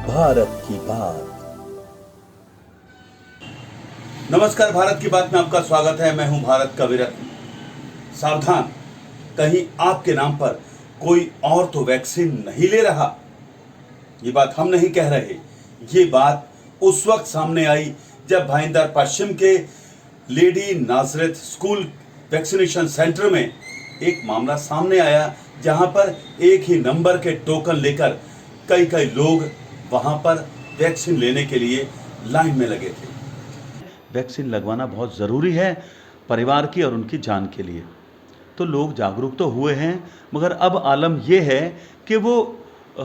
भारत की बात। नमस्कार, भारत की बात में आपका स्वागत है। मैं हूं भारत का वीरत्न। सावधान, कहीं आपके नाम पर कोई और तो वैक्सीन नहीं ले रहा। ये बात हम नहीं कह रहे, ये बात उस वक्त सामने आई जब भाईंदर पश्चिम के lady Nazareth school vaccination centre में एक मामला सामने आया, जहां पर एक ही नंबर के टोकन लेकर कई कई लोग वहां पर वैक्सीन लेने के लिए लाइन में लगे थे। वैक्सीन लगवाना बहुत ज़रूरी है परिवार की और उनकी जान के लिए। तो लोग जागरूक तो हुए हैं, मगर अब आलम ये है कि वो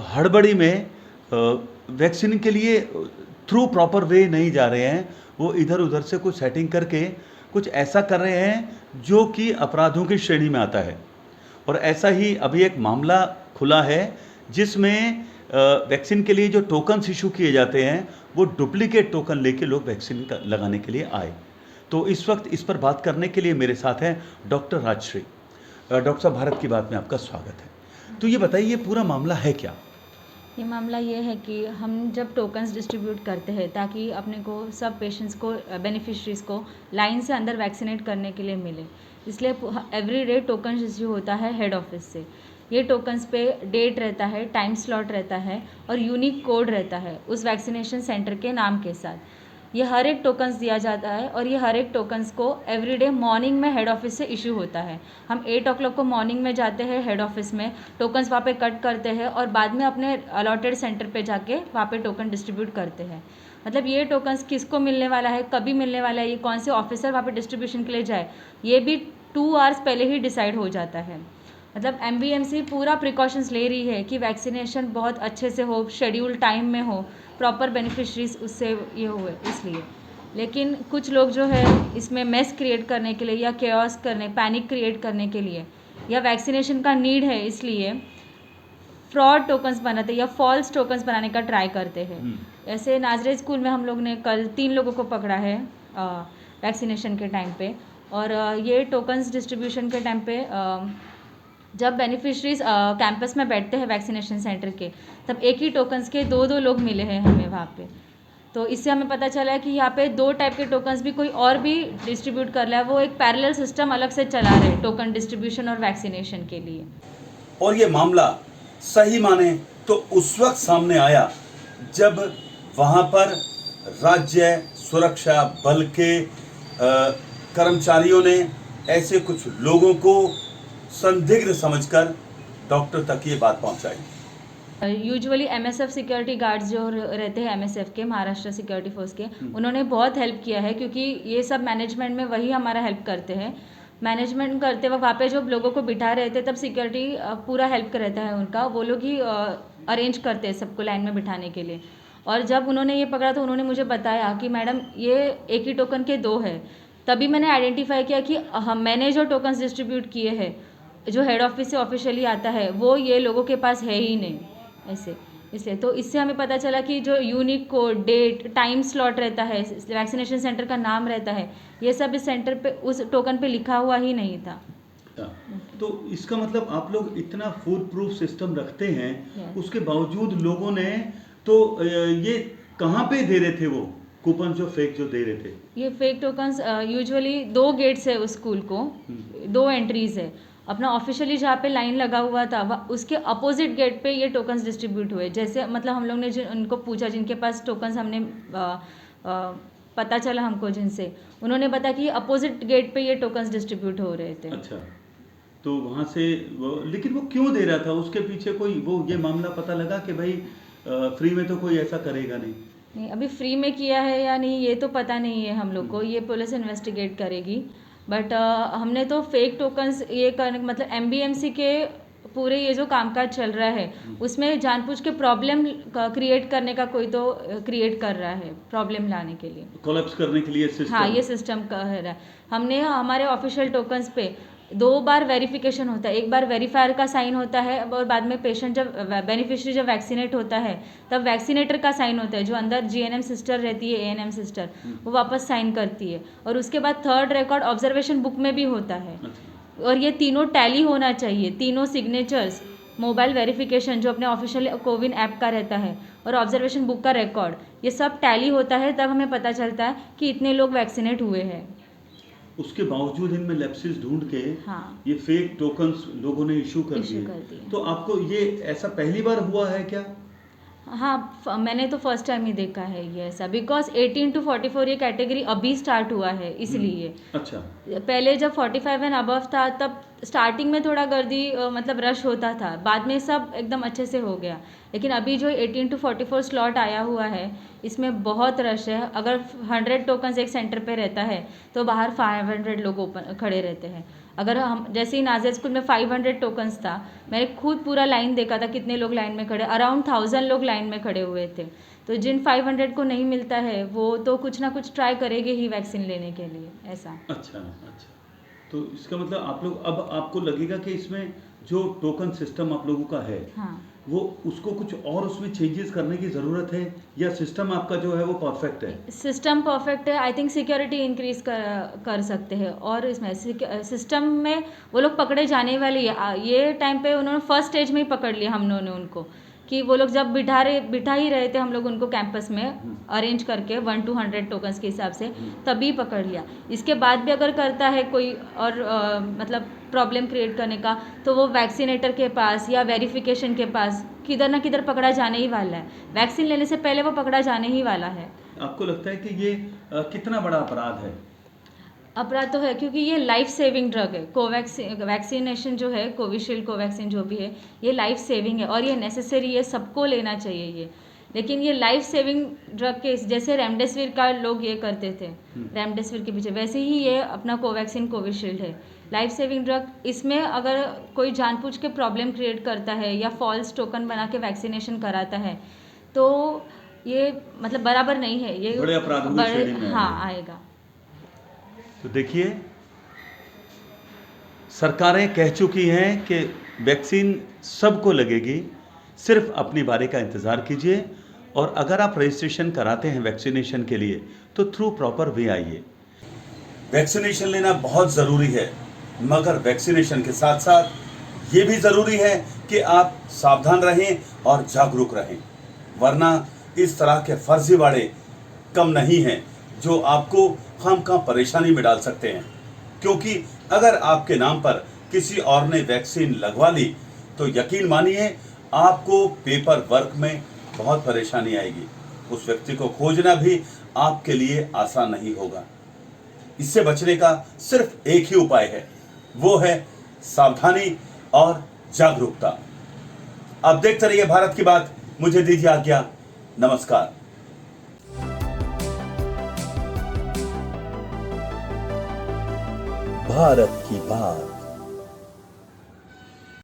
हड़बड़ी में वैक्सीन के लिए थ्रू प्रॉपर वे नहीं जा रहे हैं। वो इधर उधर से कुछ सेटिंग करके कुछ ऐसा कर रहे हैं जो कि अपराधों की श्रेणी में आता है। और ऐसा ही अभी एक मामला खुला है जिसमें वैक्सीन के लिए जो टोकन्स इशू किए जाते हैं वो डुप्लीकेट टोकन लेके लोग वैक्सीन लगाने के लिए आए। तो इस वक्त इस पर बात करने के लिए मेरे साथ हैं डॉक्टर राजश्री। डॉक्टर साहब, भारत की बात में आपका स्वागत है। तो ये बताइए, ये पूरा मामला है क्या? ये मामला ये है कि हम जब टोकन्स डिस्ट्रीब्यूट करते हैं ताकि अपने को सब पेशेंट्स को बेनिफिशरीज को लाइन से अंदर वैक्सीनेट करने के लिए मिले, इसलिए एवरी डे टोकन इश्यू होता है हेड ऑफिस से। ये टोकन्स पे डेट रहता है, टाइम स्लॉट रहता है और यूनिक कोड रहता है उस वैक्सीनेशन सेंटर के नाम के साथ। ये हर एक टोकन्स दिया जाता है और ये हर एक टोकन्स को एवरीडे मॉर्निंग में हेड ऑफिस से इशू होता है। हम 8 o'clock को मॉर्निंग में जाते हैं हेड ऑफिस में, टोकन्स वहाँ पे कट करते हैं और बाद में अपने अलॉटेड सेंटर पे जाके वहाँ पे टोकन डिस्ट्रीब्यूट करते हैं। मतलब ये टोकन्स किसको मिलने वाला है, कभी मिलने वाला है, ये कौन से ऑफिसर वहाँ पे डिस्ट्रीब्यूशन के लिए जाए, ये भी 2 hours पहले ही डिसाइड हो जाता है। मतलब MBMC पूरा प्रिकॉशंस ले रही है कि वैक्सीनेशन बहुत अच्छे से हो, शेड्यूल टाइम में हो, प्रॉपर बेनिफिशरीज उससे ये हुए इसलिए। लेकिन कुछ लोग जो है इसमें मेस क्रिएट करने के लिए या केओस करने, पैनिक क्रिएट करने के लिए या वैक्सीनेशन का नीड है इसलिए फ्रॉड टोकन्स बनाते या फॉल्स टोकन्स बनाने का ट्राई करते हैं। ऐसे नाजरेथ स्कूल में हम लोग ने कल 3 लोगों को पकड़ा है वैक्सीनेशन के टाइम पे। और ये टोकन्स डिस्ट्रीब्यूशन के टाइम पे जब बेनिफिशरीज कैंपस में बैठते हैं वैक्सीनेशन सेंटर के, तब एक ही टोकन्स के 2-2 लोग मिले हैं हमें वहाँ पे। तो इससे हमें पता चला है कि यहाँ पे 2 टाइप के टोकन्स भी कोई और भी डिस्ट्रीब्यूट कर रहा है, वो एक पैरेलल सिस्टम अलग से चला रहे हैं टोकन डिस्ट्रीब्यूशन और वैक्सीनेशन के लिए। और ये मामला सही माने तो उस वक्त सामने आया जब वहां पर राज्य सुरक्षा बल के कर्मचारियों ने ऐसे कुछ लोगों को संदिग्ध समझकर डॉक्टर तक ये बात पहुंचाई। यूजुअली MSF सिक्योरिटी गार्ड्स जो रहते हैं MSF के, महाराष्ट्र सिक्योरिटी फोर्स के, उन्होंने बहुत हेल्प किया है क्योंकि ये सब मैनेजमेंट में वही हमारा हेल्प करते हैं। मैनेजमेंट करते वक्त वहाँ पे जो लोगों को बिठा रहे थे तब सिक्योरिटी पूरा हेल्प रहता है उनका, वो लोग ही अरेंज करते हैं सबको लाइन में बिठाने के लिए। और जब उन्होंने ये पकड़ा तो उन्होंने मुझे बताया कि मैडम ये एक ही टोकन के 2 है। तभी मैंने आइडेंटिफाई किया कि मैंने जो टोकन्स डिस्ट्रीब्यूट किए हैं जो हेड ऑफिस से ऑफिशियली आता है वो ये लोगों के पास है ही नहीं ऐसे। इसलिए तो इससे हमें पता चला कि जो unique code, date, time slot रहता है, वैक्सीनेशन सेंटर का नाम रहता है, ये सब इस सेंटर पे उस टोकन पे लिखा हुआ ही नहीं था। तो इसका मतलब आप लोग इतना फूल प्रूफ सिस्टम रखते हैं, उसके बावजूद लोगों ने तो ये कहाँ पे दे रहे थे वो कूपन जो फेक जो दे रहे थे? ये फेक टोकन्स यूजुअली 2 गेट्स है उस स्कूल को, 2 एंट्रीज है। अपना ऑफिशियली जहाँ पे लाइन लगा हुआ था उसके अपोजिट गेट पे ये टोकन्स डिस्ट्रीब्यूट हुए। जैसे मतलब हम लोग ने उनको पूछा, जिनके पास टोकन्स हमने पता चला हमको जिनसे, उन्होंने बताया कि अपोजिट गेट पे ये टोकन्स डिस्ट्रीब्यूट हो रहे थे। अच्छा, तो वहाँ से लेकिन वो क्यों दे रहा था? उसके पीछे कोई वो ये मामला पता लगा कि भाई फ्री में तो कोई ऐसा करेगा नहीं? अभी फ्री में किया है या नहीं ये तो पता नहीं है हम लोग को, ये पुलिस इन्वेस्टिगेट करेगी। बट हमने तो फेक टोकन्स ये करने मतलब MBMC के पूरे ये जो कामकाज चल रहा है उसमें जानबूझ के प्रॉब्लम क्रिएट करने का कोई तो क्रिएट कर रहा है, प्रॉब्लम लाने के लिए, कोलैप्स करने के लिए सिस्टम। हाँ, ये सिस्टम कर रहा है। हमने हमारे ऑफिशियल टोकन्स पे 2 बार वेरिफिकेशन होता है, एक बार वेरीफायर का साइन होता है और बाद में पेशेंट जब बेनिफिशियरी जब वैक्सीनेट होता है तब वैक्सीनेटर का साइन होता है, जो अंदर GNM सिस्टर रहती है, ANM सिस्टर, वो वापस साइन करती है। और उसके बाद 3rd रिकॉर्ड ऑब्जर्वेशन बुक में भी होता है। और ये तीनों टैली होना चाहिए, तीनों सिग्नेचर्स मोबाइल वेरिफिकेशन जो अपने ऑफिशियल कोविन ऐप का रहता है, और ऑब्जर्वेशन बुक का रिकॉर्ड, ये सब टैली होता है, तब हमें पता चलता है कि इतने लोग वैक्सीनेट हुए हैं। उसके बावजूद इनमें लैप्सेस ढूंढ के हाँ। ये फेक टोकन्स लोगों ने इशू कर इशू कर दिए। दिए। तो आपको ये ऐसा पहली बार हुआ है क्या? हाँ, मैंने तो फर्स्ट टाइम ही देखा है ये ऐसा, बिकॉज 18 to 44 ये कैटेगरी अभी स्टार्ट हुआ है इसलिए। अच्छा। पहले जब 45 एंड अबव था तब स्टार्टिंग में थोड़ा गर्दी मतलब रश होता था, बाद में सब एकदम अच्छे से हो गया। लेकिन अभी जो 18 to 44 स्लॉट आया हुआ है इसमें बहुत रश है। अगर 100 टोकन्स एक सेंटर पे रहता है तो बाहर 500 लोग ओपन खड़े रहते हैं। अगर हम जैसे ही नाजिया स्कूल में 500 टोकन्स था, मैंने खुद पूरा लाइन देखा था, कितने लोग लाइन में खड़े, अराउंड 1000 लोग लाइन में खड़े हुए थे। तो जिन 500 को नहीं मिलता है वो तो कुछ ना कुछ ट्राई करेंगे ही वैक्सीन लेने के लिए, ऐसा। अच्छा अच्छा। तो इसका मतलब आप लोग अब आपको लगेगा कि इसमें जो टोकन सिस्टम आप लोगों का है, हाँ, वो उसको कुछ और उसमें चेंजेस करने की ज़रूरत है, या सिस्टम आपका जो है वो परफेक्ट है? सिस्टम परफेक्ट है। आई थिंक सिक्योरिटी इंक्रीज कर सकते हैं, और इसमें सिस्टम में वो लोग पकड़े जाने वाले ये टाइम पे उन्होंने फर्स्ट स्टेज में ही पकड़ लिया हम लोगों ने उनको, कि वो लोग जब बिठा ही रहे थे हम लोग उनको कैंपस में अरेंज करके 1 to 100 टोकन्स के हिसाब से, तभी पकड़ लिया। इसके बाद भी अगर करता है कोई और मतलब प्रॉब्लम क्रिएट करने का, तो वो वैक्सीनेटर के पास या वेरिफिकेशन के पास किधर ना किधर पकड़ा जाने ही वाला है। वैक्सीन लेने से पहले वो पकड़ा जाने ही वाला है। आपको लगता है कि ये कितना बड़ा अपराध है? अपराध तो है, क्योंकि ये लाइफ सेविंग ड्रग है। वैक्सीनेशन जो है, कोविशील्ड कोवैक्सीन जो भी है, ये लाइफ सेविंग है और ये नेसेसरी है, सबको लेना चाहिए ये। लेकिन ये लाइफ सेविंग ड्रग के जैसे रेमडेसिविर का लोग ये करते थे, रेमडेसिविर के पीछे, वैसे ही ये अपना कोवैक्सीन कोविशील्ड है, लाइफ सेविंग ड्रग। इसमें अगर कोई जानबूझ के प्रॉब्लम क्रिएट करता है या फॉल्स टोकन बना के वैक्सीनेशन कराता है तो ये मतलब बराबर नहीं है, ये बड़े अपराधों की श्रेणी में हाँ आएगा। तो देखिए, सरकारें कह चुकी हैं कि वैक्सीन सबको लगेगी, सिर्फ अपनी बारी का इंतज़ार कीजिए, और अगर आप रजिस्ट्रेशन कराते हैं वैक्सीनेशन के लिए तो थ्रू प्रॉपर वे आइए। वैक्सीनेशन लेना बहुत ज़रूरी है, मगर वैक्सीनेशन के साथ साथ ये भी ज़रूरी है कि आप सावधान रहें और जागरूक रहें, वरना इस तरह के फर्जीवाड़े कम नहीं हैं जो आपको खामखा परेशानी में डाल सकते हैं। क्योंकि अगर आपके नाम पर किसी और ने वैक्सीन लगवा ली तो यकीन मानिए आपको पेपर वर्क में बहुत परेशानी आएगी, उस व्यक्ति को खोजना भी आपके लिए आसान नहीं होगा। इससे बचने का सिर्फ एक ही उपाय है, वो है सावधानी और जागरूकता। आप देखते रहिए भारत की बात। मुझे दीजिए आज्ञा। नमस्कार। भारत की बात।